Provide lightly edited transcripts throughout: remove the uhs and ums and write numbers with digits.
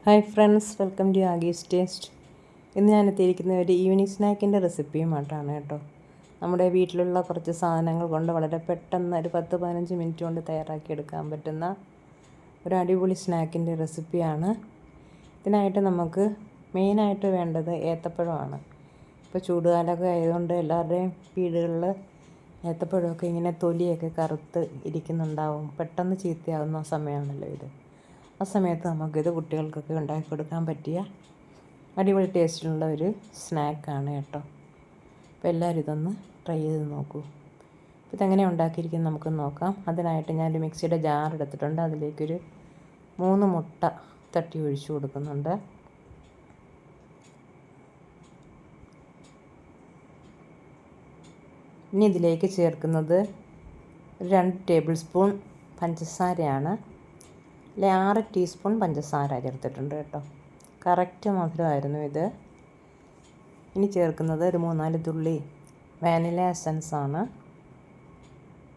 Hi friends, welcome to ആഗീസ് taste. ഇന്ന് ഞാൻ എത്തിയിരിക്കുന്ന ഒരു ഈവനിങ് സ്നാക്കിൻ്റെ റെസിപ്പിയുമായിട്ടാണ് കേട്ടോ. നമ്മുടെ വീട്ടിലുള്ള കുറച്ച് സാധനങ്ങൾ കൊണ്ട് വളരെ പെട്ടെന്ന് ഒരു 10-15 മിനിറ്റ് കൊണ്ട് തയ്യാറാക്കിയെടുക്കാൻ പറ്റുന്ന ഒരു അടിപൊളി സ്നാക്കിൻ്റെ റെസിപ്പിയാണ്. ഇതിനായിട്ട് നമുക്ക് മെയിനായിട്ട് വേണ്ടത് ഏത്തപ്പഴമാണ്. ഇപ്പോൾ ചൂടുകാലമൊക്കെ ആയതുകൊണ്ട് എല്ലാവരുടെയും വീടുകളിൽ ഏത്തപ്പഴമൊക്കെ ഇങ്ങനെ തൊലിയൊക്കെ കറുത്ത് ഇരിക്കുന്നുണ്ടാവും. പെട്ടെന്ന് ചീത്തയാവുന്ന സമയമാണല്ലോ ഇത്. ആ സമയത്ത് നമുക്കിത് കുട്ടികൾക്കൊക്കെ ഉണ്ടാക്കി കൊടുക്കാൻ പറ്റിയ അടിപൊളി ടേസ്റ്റിലുള്ള ഒരു സ്നാക്കാണ് കേട്ടോ. അപ്പോൾ എല്ലാവരും ഇതൊന്ന് ട്രൈ ചെയ്ത് നോക്കൂ. ഇതെങ്ങനെ ഉണ്ടാക്കിയിരിക്കുന്നത് നമുക്ക് നോക്കാം. അതിനായിട്ട് ഞാനൊരു മിക്സിയുടെ ജാർ എടുത്തിട്ടുണ്ട്. അതിലേക്കൊരു 3 മുട്ട തട്ടി ഒഴിച്ചു കൊടുക്കുന്നുണ്ട്. ഇനി ഇതിലേക്ക് ചേർക്കുന്നത് 2 ടേബിൾ സ്പൂൺ പഞ്ചസാരയാണ്. 6 ടീസ്പൂൺ പഞ്ചസാര ചേർത്തിട്ടുണ്ട് കേട്ടോ. കറക്റ്റ് മധുരമായിരുന്നു ഇത്. ഇനി ചേർക്കുന്നത് ഒരു 3-4 തുള്ളി വാനില എസൻസാണ്.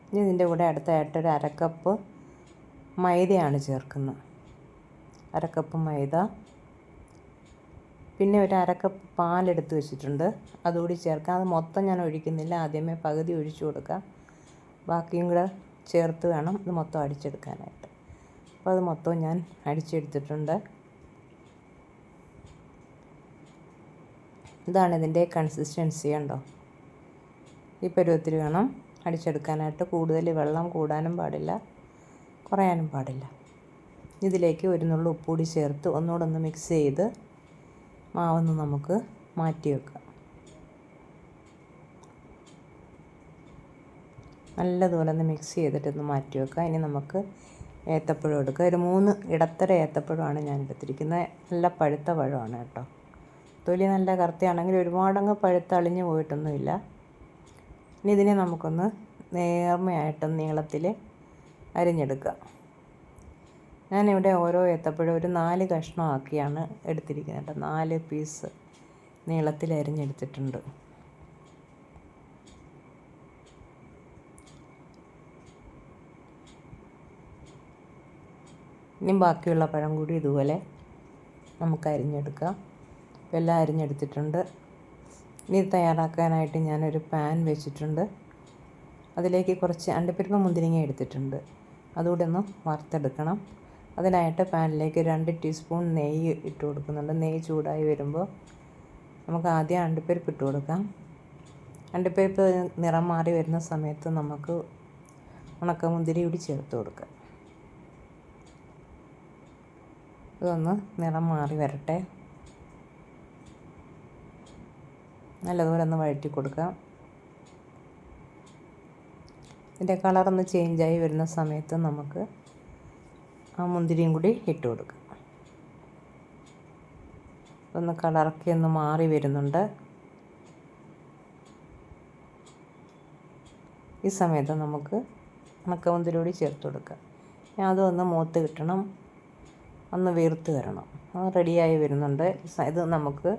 ഇനി ഇതിൻ്റെ കൂടെ അടുത്തായിട്ട് ഒരു 1/2 കപ്പ് മൈദയാണ് ചേർക്കുന്നത്. 1/2 കപ്പ് മൈദ. പിന്നെ ഒരു 1/2 കപ്പ് പാലെടുത്ത് വെച്ചിട്ടുണ്ട്, അതുകൂടി ചേർക്കാം. അത് മൊത്തം ഞാൻ ഒഴിക്കുന്നില്ല, ആദ്യമേ പകുതി ഒഴിച്ചു കൊടുക്കാം. ബാക്കിയും കൂടെ ചേർത്ത് വേണം ഇത് മൊത്തം അടിച്ചെടുക്കാനായിട്ട്. അപ്പോൾ അത് മൊത്തം ഞാൻ അടിച്ചെടുത്തിട്ടുണ്ട്. ഇതാണ് ഇതിൻ്റെ കൺസിസ്റ്റൻസി കണ്ടോ. ഈ പരുവത്തിൽ വേണം അടിച്ചെടുക്കാനായിട്ട്. കൂടുതൽ വെള്ളം കൂടാനും പാടില്ല, കുറയാനും പാടില്ല. ഇതിലേക്ക് ഒരു നുള്ളു ഉപ്പുകൂടി ചേർത്ത് ഒന്നുകൂടെ ഒന്ന് മിക്സ് ചെയ്ത് മാവൊന്ന് നമുക്ക് മാറ്റി വെക്കാം. നല്ലതുപോലെ ഒന്ന് മിക്സ് ചെയ്തിട്ടൊന്ന് മാറ്റി വെക്കാം. ഇനി നമുക്ക് ഏത്തപ്പഴം എടുക്കുക. ഒരു 3 ഇടത്തര ഏത്തപ്പഴമാണ് ഞാൻ എടുത്തിരിക്കുന്നത്. നല്ല പഴുത്ത പഴമാണ് കേട്ടോ. തൊലി നല്ല കറുത്തയാണെങ്കിൽ ഒരുപാടങ്ങ് പഴുത്തളിഞ്ഞ് പോയിട്ടൊന്നുമില്ല. ഇനി ഇതിനെ നമുക്കൊന്ന് നേർമയായിട്ട് നീളത്തിൽ അരിഞ്ഞെടുക്കാം. ഞാനിവിടെ ഓരോ ഏത്തപ്പഴം ഒരു 4 കഷ്ണമാക്കിയാണ് എടുത്തിരിക്കുന്നത് കേട്ടോ. 4 പീസ് നീളത്തിൽ അരിഞ്ഞെടുത്തിട്ടുണ്ട്. ഇനി ബാക്കിയുള്ള പഴം കൂടി ഇതുപോലെ നമുക്ക് അരിഞ്ഞെടുക്കാം. എല്ലാം അരിഞ്ഞെടുത്തിട്ടുണ്ട്. ഇനി തയ്യാറാക്കാനായിട്ട് ഞാനൊരു പാൻ വെച്ചിട്ടുണ്ട്. അതിലേക്ക് കുറച്ച് അണ്ടിപ്പരിപ്പ് മുന്തിരിങ്ങ എടുത്തിട്ടുണ്ട്, അതുകൂടെ ഒന്ന് വറുത്തെടുക്കണം. അതിനായിട്ട് പാനിലേക്ക് 2 ടീസ്പൂൺ നെയ്യ് ഇട്ട് കൊടുക്കുന്നുണ്ട്. നെയ്യ് ചൂടായി വരുമ്പോൾ നമുക്ക് ആദ്യം അണ്ടിപ്പരിപ്പ് ഇട്ട് കൊടുക്കാം. അണ്ടിപ്പരിപ്പ് നിറം മാറി വരുന്ന സമയത്ത് നമുക്ക് ഉണക്കമുന്തിരി കൂടി ചേർത്ത് കൊടുക്കാം. ഇതൊന്ന് നിറം മാറി വരട്ടെ. നല്ലതുപോലെ ഒന്ന് വഴറ്റി കൊടുക്കാം. ഇതിൻ്റെ കളറൊന്ന് ചേഞ്ചായി വരുന്ന സമയത്ത് നമുക്ക് ആ മുന്തിരിയും കൂടി ഇട്ട് കൊടുക്കാം. ഒന്ന് കളറൊക്കെ ഒന്ന് മാറി വരുന്നുണ്ട്. ഈ സമയത്ത് നമുക്ക് ഉണക്കമുന്തിരി കൂടി ചേർത്ത് കൊടുക്കാം. അതൊന്ന് മൂത്ത് കിട്ടണം, ഒന്ന് വീർത്ത് വരണം. അത് റെഡിയായി വരുന്നുണ്ട്. ഇത് നമുക്ക്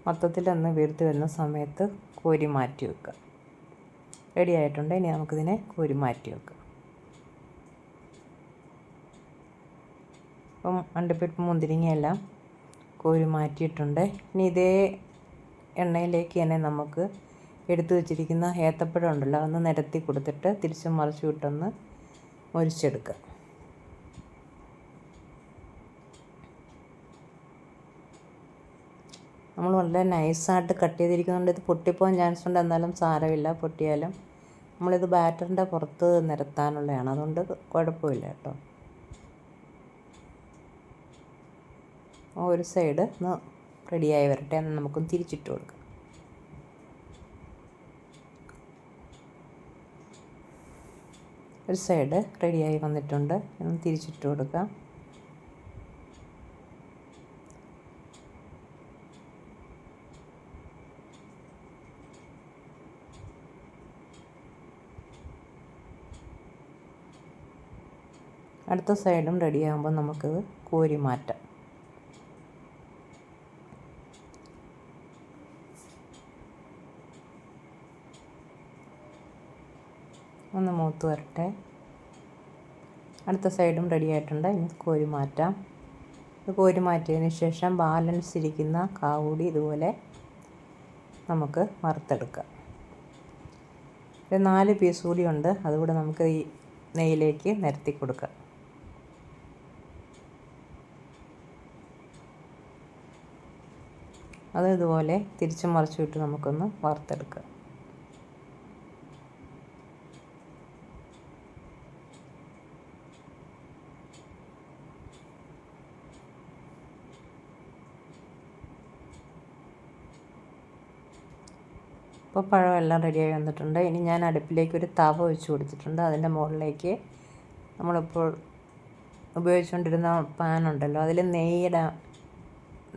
മൊത്തത്തിലൊന്ന് വീർത്ത് വരുന്ന സമയത്ത് കോരി മാറ്റി വെക്കുക. റെഡി ആയിട്ടുണ്ട്. ഇനി നമുക്കിതിനെ കോരി മാറ്റി വെക്കാം. അപ്പം അണ്ടിപ്പരിപ്പ് മുന്തിരിങ്ങയെല്ലാം കോരി മാറ്റിയിട്ടുണ്ട്. ഇനി ഇതേ എണ്ണയിലേക്ക് തന്നെ നമുക്ക് എടുത്തു വച്ചിരിക്കുന്ന ഏത്തപ്പഴം ഉണ്ടല്ലോ, ഒന്ന് നിരത്തി കൊടുത്തിട്ട് തിരിച്ചും മറിച്ചും ഇട്ടൊന്ന് മൊരിച്ചെടുക്കുക. നമ്മൾ വളരെ നൈസായിട്ട് കട്ട് ചെയ്തിരിക്കുന്നതുകൊണ്ട് ഇത് പൊട്ടിപ്പോകാൻ ചാൻസ് ഉണ്ട്. എന്നാലും സാരമില്ല, പൊട്ടിയാലും നമ്മളിത് ബാറ്ററിൻ്റെ പുറത്ത് നിരത്താനുള്ളതാണ്, അതുകൊണ്ട് കുഴപ്പമില്ല കേട്ടോ. ഒരു സൈഡ് ഒന്ന് റെഡിയായി വരട്ടെ, എന്ന് നമുക്കൊന്ന് തിരിച്ചിട്ട് കൊടുക്കാം. ഒരു സൈഡ് റെഡിയായി വന്നിട്ടുണ്ട്, ഒന്ന് തിരിച്ചിട്ട് കൊടുക്കാം. അടുത്ത സൈഡും റെഡിയാകുമ്പോൾ നമുക്കിത് കോരി മാറ്റാം. ഒന്ന് മൂത്ത് വരട്ടെ. അടുത്ത സൈഡും റെഡി ആയിട്ടുണ്ട്. ഇനി കോരി മാറ്റാം. ഇത് കോരി മാറ്റിയതിന് ശേഷം ബാലൻസ് ഇരിക്കുന്ന കാവൂടി ഇതുപോലെ നമുക്ക് വറുത്തെടുക്കാം. ഒരു 4 പീസ് കൂടി ഉണ്ട്, അതുകൂടെ നമുക്ക് ഈ നെയ്യിലേക്ക് നിരത്തി കൊടുക്കാം. അത് ഇതുപോലെ തിരിച്ചും മറിച്ചും ഇട്ട് നമുക്കൊന്ന് വറുത്തെടുക്കാം. ഇപ്പോൾ പഴമെല്ലാം റെഡിയായി വന്നിട്ടുണ്ട്. ഇനി ഞാൻ അടുപ്പിലേക്ക് ഒരു തവ വെച്ച് കൊടുത്തിട്ടുണ്ട്. അതിൻ്റെ മുകളിലേക്ക് നമ്മളിപ്പോൾ ഉപയോഗിച്ചുകൊണ്ടിരുന്ന പാനുണ്ടല്ലോ, അതിൽ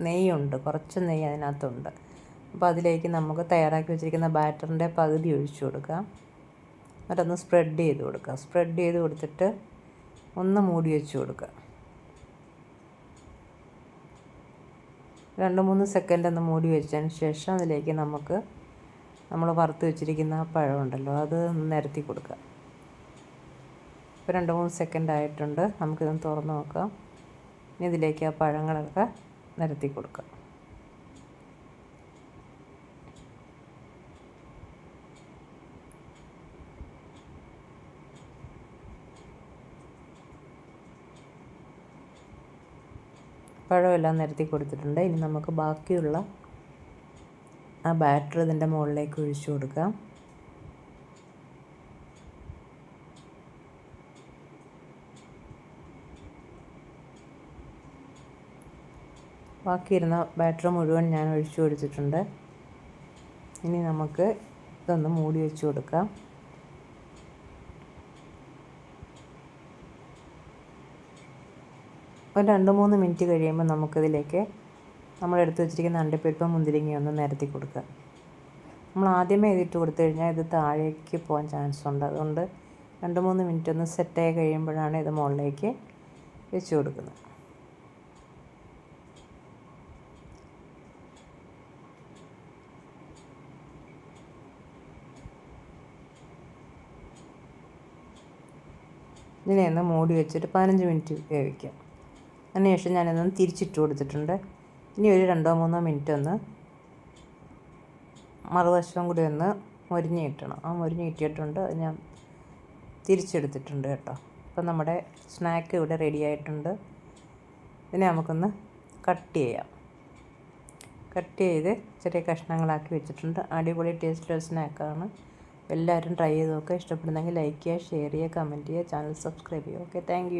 നെയ്യുണ്ട്, കുറച്ച് നെയ്യ് അതിനകത്തുണ്ട്. അപ്പോൾ അതിലേക്ക് നമുക്ക് തയ്യാറാക്കി വെച്ചിരിക്കുന്ന ബാറ്ററിൻ്റെ പകുതി ഒഴിച്ചു കൊടുക്കാം. എന്നിട്ടൊന്ന് സ്പ്രെഡ് ചെയ്ത് കൊടുക്കുക. സ്പ്രെഡ് ചെയ്ത് കൊടുത്തിട്ട് ഒന്ന് മൂടി വെച്ച് കൊടുക്കുക. 2-3 സെക്കൻഡ് ഒന്ന് മൂടി വെച്ചതിന് ശേഷം അതിലേക്ക് നമ്മൾ വറുത്ത് വെച്ചിരിക്കുന്ന പഴമുണ്ടല്ലോ അത് നിരത്തി കൊടുക്കുക. ഇപ്പോൾ 2-3 സെക്കൻഡ് ആയിട്ടുണ്ട്. നമുക്കിതൊന്ന് തുറന്ന് നോക്കാം. ഇനി ഇതിലേക്ക് ആ പഴങ്ങളൊക്കെ നിരത്തി കൊടുക്കുക. പഴമെല്ലാം നിരത്തി കൊടുത്തിട്ടുണ്ട്. ഇനി നമുക്ക് ബാക്കിയുള്ള ആ ബാറ്റർ ഇതിൻ്റെ മുകളിലേക്ക് ഒഴിച്ചു കൊടുക്കാം. ബാക്കിയിരുന്ന ബാറ്റർ മുഴുവൻ ഞാൻ ഒഴിച്ചു കൊടുത്തിട്ടുണ്ട്. ഇനി നമുക്ക് ഇതൊന്ന് മൂടി വെച്ച് കൊടുക്കാം. ഒരു 2-3 മിനിറ്റ് കഴിയുമ്പോൾ നമുക്കിതിലേക്ക് നമ്മളെടുത്ത് വെച്ചിരിക്കുന്ന അണ്ടിപ്പരിപ്പും മുന്തിരിങ്ങയും നിരത്തി കൊടുക്കുക. നമ്മൾ ആദ്യമേ ഇതിട്ട് കൊടുത്തു കഴിഞ്ഞാൽ ഇത് താഴേക്ക് പോകാൻ ചാൻസ് ഉണ്ട്. അതുകൊണ്ട് 2-3 മിനിറ്റ് ഒന്ന് സെറ്റായി കഴിയുമ്പോഴാണ് ഇത് മുകളിലേക്ക് വെച്ച് കൊടുക്കുന്നത്. ഇതിനെ ഒന്ന് മൂടി വെച്ചിട്ട് 15 മിനിറ്റ് വേവിക്കാം. അതിനുശേഷം ഞാനിതൊന്ന് തിരിച്ചിട്ട് കൊടുത്തിട്ടുണ്ട്. ഇനി ഒരു 2-3 മിനിറ്റ് ഒന്ന് മറുവശവും കൂടി ഒന്ന് മൊരിഞ്ഞ് കിട്ടണം. ആ മൊരിഞ്ഞ് കിട്ടിയിട്ടുണ്ട്. അത് ഞാൻ തിരിച്ചെടുത്തിട്ടുണ്ട് കേട്ടോ. അപ്പം നമ്മുടെ സ്നാക്ക് ഇവിടെ റെഡി ആയിട്ടുണ്ട്. ഇതിനെ നമുക്കൊന്ന് കട്ട് ചെയ്യാം. കട്ട് ചെയ്ത് ചെറിയ കഷ്ണങ്ങളാക്കി വെച്ചിട്ടുണ്ട്. അടിപൊളി ടേസ്റ്റുള്ള സ്നാക്കാണ്. എല്ലാവരും ട്രൈ ചെയ്ത് നോക്കുക. ഇഷ്ടപ്പെടുന്നെങ്കിൽ ലൈക്ക് ചെയ്യുക, ഷെയർ ചെയ്യുക, കമൻറ്റ് ചെയ്യുക, ചാനൽ സബ്സ്ക്രൈബ് ചെയ്യുക. Okay, thank you.